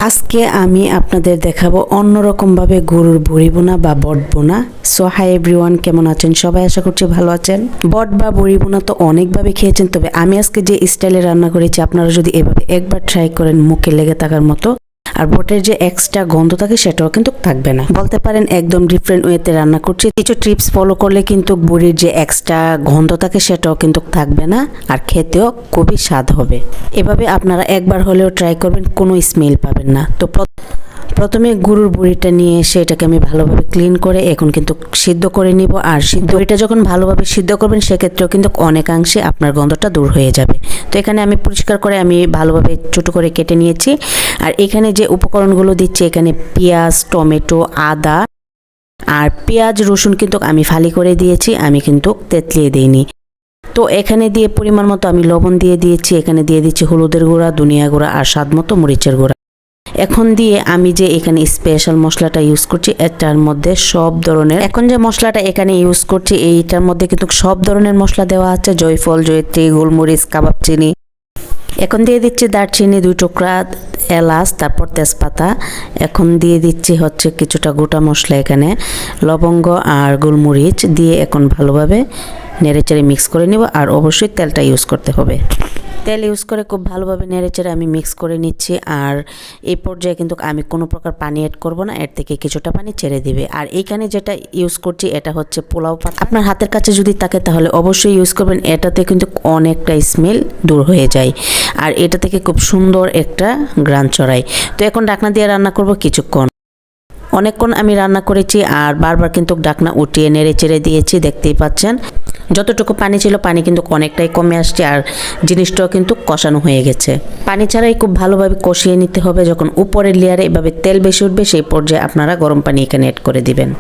আজকে আমি আপনাদের দেখাবো অন্যরকমভাবে গরুর ভুড়ি বোনা বা বট বোনা। সো হাই এভরিওয়ান, কেমন আছেন সবাই? আশা করছি ভালো আছেন। বট বা বড়ি বোনা তো অনেকভাবে খেয়েছেন, তবে আমি আজকে যে স্টাইলে রান্না করেছি আপনারা যদি এভাবে একবার ট্রাই করেন মুখে লেগে থাকার মতো। আর বটের যে এক্সট্রা গন্ধ থাকে সেটাও কিন্তু থাকবে না, বলতে পারেন একদম ডিফারেন্ট ওয়েতে রান্না করছি। কিছু টিপস ফলো করলে কিন্তু বড়ির যে এক্সট্রা গন্ধ থাকে সেটাও কিন্তু থাকবে না, আর খেতেও খুবই স্বাদ হবে। এভাবে আপনারা একবার হলেও ট্রাই করবেন, কোনো স্মেল পাবেন না। তো প্রথমে গরুর বড়িটা নিয়ে এসে এটাকে আমি ভালোভাবে ক্লিন করে এখন কিন্তু সিদ্ধ করে নিব। আর বড়িটা যখন ভালোভাবে সিদ্ধ করবেন সেক্ষেত্রেও কিন্তু অনেকাংশে আপনার গন্ধটা দূর হয়ে যাবে। তো এখানে আমি পরিষ্কার করে আমি ভালোভাবে ছোটো করে কেটে নিয়েছি। আর এখানে যে উপকরণগুলো দিচ্ছি, এখানে পেঁয়াজ, টমেটো, আদা আর পেঁয়াজ রসুন কিন্তু আমি ফালি করে দিয়েছি, আমি কিন্তু তেঁতলিয়ে দিইনি। তো এখানে দিয়ে পরিমাণ মতো আমি লবণ দিয়ে দিয়েছি, এখানে দিয়ে দিচ্ছি হলুদের গুঁড়া, ধনিয়া গুঁড়া আর স্বাদ মতো মরিচের গুঁড়া। এখন দিয়ে আমি যে এখানে স্পেশাল মশলাটা ইউজ করছি এটার মধ্যে সব ধরনের, এখন যে মশলাটা এখানে ইউজ করছি এইটার মধ্যে কিন্তু সব ধরনের মশলা দেওয়া আছে, জয়ফল, জয়ত্রী, গোলমরিচ, কাবাব চিনি। এখন দিয়ে দিচ্ছি দারচিনি 2 টুকরা, এলাচ, তারপর তেজপাতা। এখন দিয়ে দিচ্ছি হচ্ছে কিছুটা গোটা মশলা, এখানে লবঙ্গ আর গোলমরিচ দিয়ে এখন ভালোভাবে নেড়েচেড়ে মিক্স করে নেব। আর অবশ্যই তেলটা ইউজ করতে হবে। তেল ইউজ করে খুব ভালোভাবে নেড়েচেড়ে আমি মিক্স করে নিচ্ছি। আর এই পর্যায়ে কিন্তু আমি কোনো প্রকার পানি অ্যাড করব না, এর থেকে কিছুটা পানি ছেড়ে দিবে। আর এইখানে যেটা ইউজ করছি এটা হচ্ছে পোলাও পাতা। আপনার হাতের কাছে যদি থাকে তাহলে অবশ্যই ইউজ করবেন, এটাতে কিন্তু অনেকটা স্মেল দূর হয়ে যায় আর এটা থেকে খুব সুন্দর একটা ঘ্রাণ ছড়ায়। তো এখন ঢাকনা দিয়ে রান্না করব কিছুক্ষণ। অনেকক্ষণ আমি রান্না করেছি আর বারবার কিন্তু ঢাকনা উঠিয়ে নেড়ে চেড়ে দিয়েছি, দেখতেই পাচ্ছেন যতটুকু পানি ছিল পানি কিন্তু অনেকটাই কমে আসছে আর জিনিসটাও কিন্তু কষানো হয়ে গেছে। পানি ছাড়াই খুব ভালোভাবে কষিয়ে নিতে হবে। যখন উপরের লেয়ারে এভাবে তেল বেশি উঠবে সেই পর্যায়ে আপনারা গরম পানি এখানে অ্যাড করে দিবেন।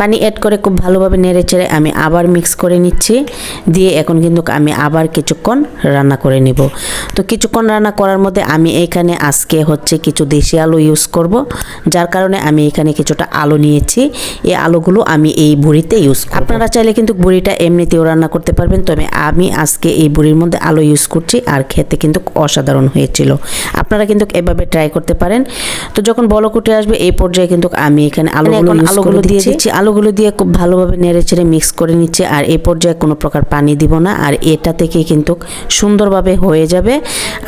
পানি অ্যাড করে খুব ভালোভাবে নেড়ে চেড়ে আমি আবার মিক্স করে নিচ্ছি, দিয়ে এখন কিন্তু আমি আবার কিছুক্ষণ রান্না করে নিব। তো কিছুক্ষণ রান্না করার মধ্যে আমি এখানে আজকে হচ্ছে কিছু দেশি আলু ইউজ করব, যার কারণে আমি এখানে কিছুটা আলু নিয়েছি। এই আলুগুলো আমি এই বুড়িতে ইউজ করব। আপনারা চাইলে কিন্তু বুড়িটা এমনিতেও রান্না করতে পারবেন, তবে আমি আজকে এই বুড়ির মধ্যে আলু ইউজ করছি আর খেতে কিন্তু অসাধারণ হয়েছিল। আপনারা কিন্তু এভাবে ট্রাই করতে পারেন। তো যখন বলক উঠে আসবে এই পর্যায়ে কিন্তু আমি এখানে আলুগুলো দিয়ে দিচ্ছি। আলুগুলো দিয়ে খুব ভালোভাবে নেড়েচেড়ে মিক্স করে নিচ্ছে। আর এই পর্যায়ে কোনো প্রকার পানি দিব না, আর এটা থেকে কিন্তু সুন্দরভাবে হয়ে যাবে।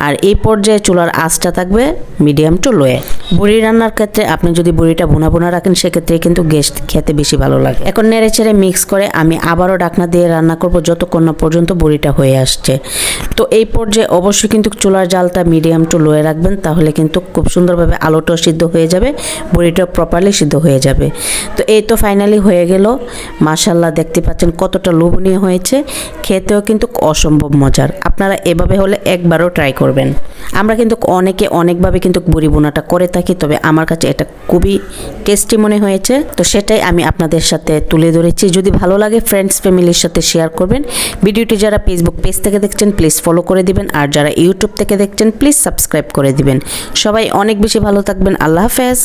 আর এই পর্যায়ে চুলার আঁচটা থাকবে মিডিয়াম টু লোয়ে। বড়ি রান্নার ক্ষেত্রে আপনি যদি বড়িটা বোনা বোনা রাখেন সেক্ষেত্রে কিন্তু গেস্ট খেতে বেশি ভালো লাগে। এখন নেড়েচেড়ে মিক্স করে আমি আবারও ঢাকনা দিয়ে রান্না করব যতক্ষণ না পর্যন্ত বড়িটা হয়ে আসছে। তো এই পর্যায়ে অবশ্যই কিন্তু চুলার জালটা মিডিয়াম টু লোয়ে রাখবেন, তাহলে কিন্তু খুব সুন্দরভাবে আলুটাও সিদ্ধ হয়ে যাবে, বড়িটাও প্রপারলি সিদ্ধ হয়ে যাবে। তো এই তো ফাইনালি হয়ে গেল। মাশাআল্লাহ, দেখতে পাচ্ছেন কতটা লোভনীয় হয়েছে, খেতেও কিন্তু অসম্ভব মজার। আপনারা এভাবে হলে একবারও ট্রাই করবেন। আমরা কিন্তু অনেকে অনেকভাবে কিন্তু বড়ি বোনাটা করে থাকি, তবে আমার কাছে এটা খুবই টেস্টি মনে হয়েছে, তো সেটাই আমি আপনাদের সাথে তুলে ধরেছি। যদি ভালো লাগে ফ্রেন্ডস ফ্যামিলির সাথে শেয়ার করবেন। ভিডিওটি যারা ফেসবুক পেজ থেকে দেখছেন প্লিজ ফলো করে দিবেন, আর যারা ইউটিউব থেকে দেখছেন প্লিজ সাবস্ক্রাইব করে দিবেন। সবাই অনেক বেশি ভালো থাকবেন। আল্লাহ হাফেজ।